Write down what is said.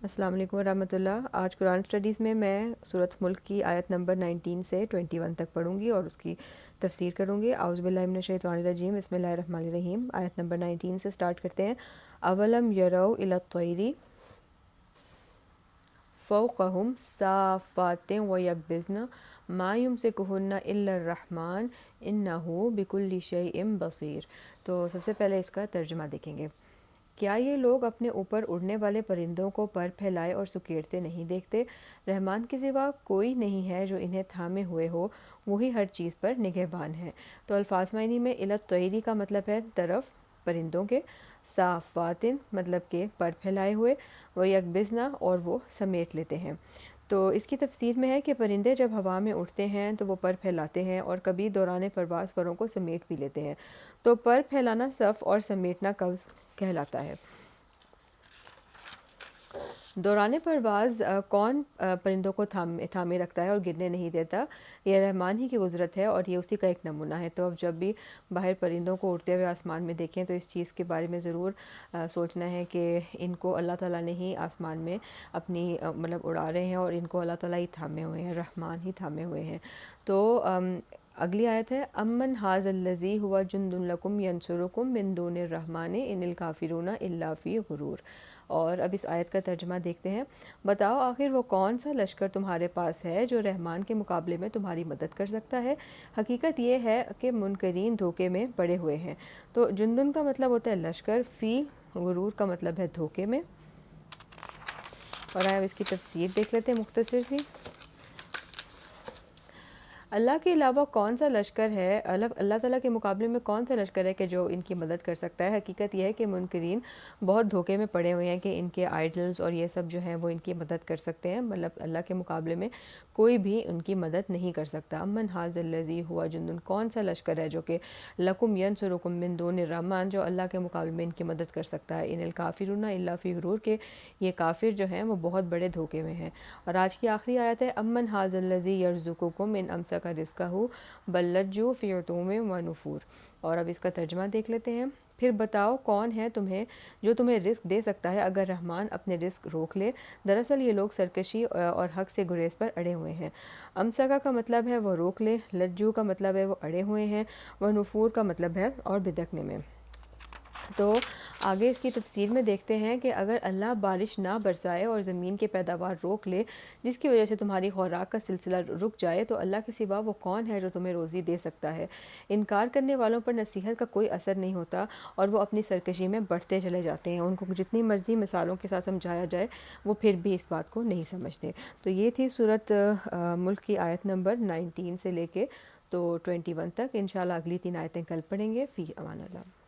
السلام علیکم ورحمۃ اللہ۔ آج قرآن اسٹڈیز میں سورۃ ملک کی آیت نمبر 19 سے 21 تک پڑھوں گی اور اس کی تفسیر کروں گی۔ اعوذ باللہ من الشیطان الرجیم، بسم اللہ الرحمن الرحیم۔ آیت نمبر 19 سے سٹارٹ کرتے ہیں۔ اولم یروا الی الطیر فوقہم صافات ویقبضن ما یمسکہن الا الرحمن انہ بکل شیء بصیر۔ تو سب سے پہلے اس کا ترجمہ دیکھیں گے۔ کیا یہ لوگ اپنے اوپر اڑنے والے پرندوں کو پر پھیلائے اور سکیڑتے نہیں دیکھتے؟ رحمان کے سوا کوئی نہیں ہے جو انہیں تھامے ہوئے ہو، وہی ہر چیز پر نگہبان ہے۔ تو الفاظ معنی میں الی الطیری کا مطلب ہے طرف پرندوں کے، صافاتن مطلب کہ پر پھیلائے ہوئے، وہ یکبزنا اور وہ سمیٹ لیتے ہیں۔ تو اس کی تفسیر میں ہے کہ پرندے جب ہوا میں اٹھتے ہیں تو وہ پر پھیلاتے ہیں اور کبھی دوران پرواز پروں کو سمیٹ بھی لیتے ہیں۔ تو پر پھیلانا صف اور سمیٹنا قبض کہلاتا ہے۔ دوران پرواز کون پرندوں کو تھامے رکھتا ہے اور گرنے نہیں دیتا؟ یہ رحمان ہی کی قدرت ہے اور یہ اسی کا ایک نمونہ ہے۔ تو اب جب بھی باہر پرندوں کو اڑتے ہوئے آسمان میں دیکھیں تو اس چیز کے بارے میں ضرور سوچنا ہے کہ ان کو اللہ تعالیٰ نے ہی آسمان میں اپنی مطلب اڑا رہے ہیں اور ان کو اللہ تعالیٰ ہی تھامے ہوئے ہیں، رحمان ہی تھامے ہوئے ہیں۔ تو اگلی آیت ہے امن ھذا الذی ھو جند لکم ینصرکم من دون الرحمن ان الکافرون الا فی غرور۔ اور اب اس آیت کا ترجمہ دیکھتے ہیں۔ بتاؤ آخر وہ کون سا لشکر تمہارے پاس ہے جو رحمان کے مقابلے میں تمہاری مدد کر سکتا ہے؟ حقیقت یہ ہے کہ منکرین دھوکے میں پڑے ہوئے ہیں۔ تو جندن کا مطلب ہوتا ہے لشکر، فی غرور کا مطلب ہے دھوکے میں۔ اور آئے اب اس کی تفسیر دیکھ لیتے ہیں مختصر سی۔ اللہ کے علاوہ کون سا لشکر ہے، اللہ تعالیٰ کے مقابلے میں کون سا لشکر ہے کہ جو ان کی مدد کر سکتا ہے؟ حقیقت یہ ہے کہ منکرین بہت دھوکے میں پڑے ہوئے ہیں کہ ان کے آئیڈلز اور یہ سب جو ہیں وہ ان کی مدد کر سکتے ہیں، مطلب اللہ کے مقابلے میں کوئی بھی ان کی مدد نہیں کر سکتا۔ امن ھذا الذی ھو جند، کون سا لشکر ہے جو کہ لکم ینصرکم من دون الرحمن، جو اللہ کے مقابلے میں ان کی مدد کر سکتا ہے۔ ان الکافرون الا فی غرور، کے یہ کافر جو ہیں وہ بہت بڑے دھوکے میں ہیں۔ اور آج کی آخری آیت ہے امن ھذا الذی یرزقکم ان امسک رزقہ بل لجوا فی عتو و نفور۔ اور اب اس کا ترجمہ دیکھ لیتے ہیں۔ پھر بتاؤ کون ہے جو تمہیں رزق دے سکتا ہے اگر رحمان اپنے رزق روک لے؟ دراصل یہ لوگ سرکشی اور حق سے گریز پر اڑے ہوئے ہیں۔ امسکا کا مطلب ہے وہ روک لے، لجو کا مطلب ہے وہ اڑے ہوئے ہیں، وہ نفور کا مطلب ہے اور بدکنے میں۔ تو آگے اس کی تفسیر میں دیکھتے ہیں کہ اگر اللہ بارش نہ برسائے اور زمین کی پیداوار روک لے، جس کی وجہ سے تمہاری خوراک کا سلسلہ رک جائے، تو اللہ کے سوا وہ کون ہے جو تمہیں روزی دے سکتا ہے؟ انکار کرنے والوں پر نصیحت کا کوئی اثر نہیں ہوتا اور وہ اپنی سرکشی میں بڑھتے چلے جاتے ہیں۔ ان کو جتنی مرضی مثالوں کے ساتھ سمجھایا جائے وہ پھر بھی اس بات کو نہیں سمجھتے۔ تو یہ تھی سورۃ ملک کی آیت نمبر 19 سے لے کے تو 21 تک۔ انشاءاللہ اگلی 3 آیتیں کل پڑھیں گے۔ فی امان اللہ۔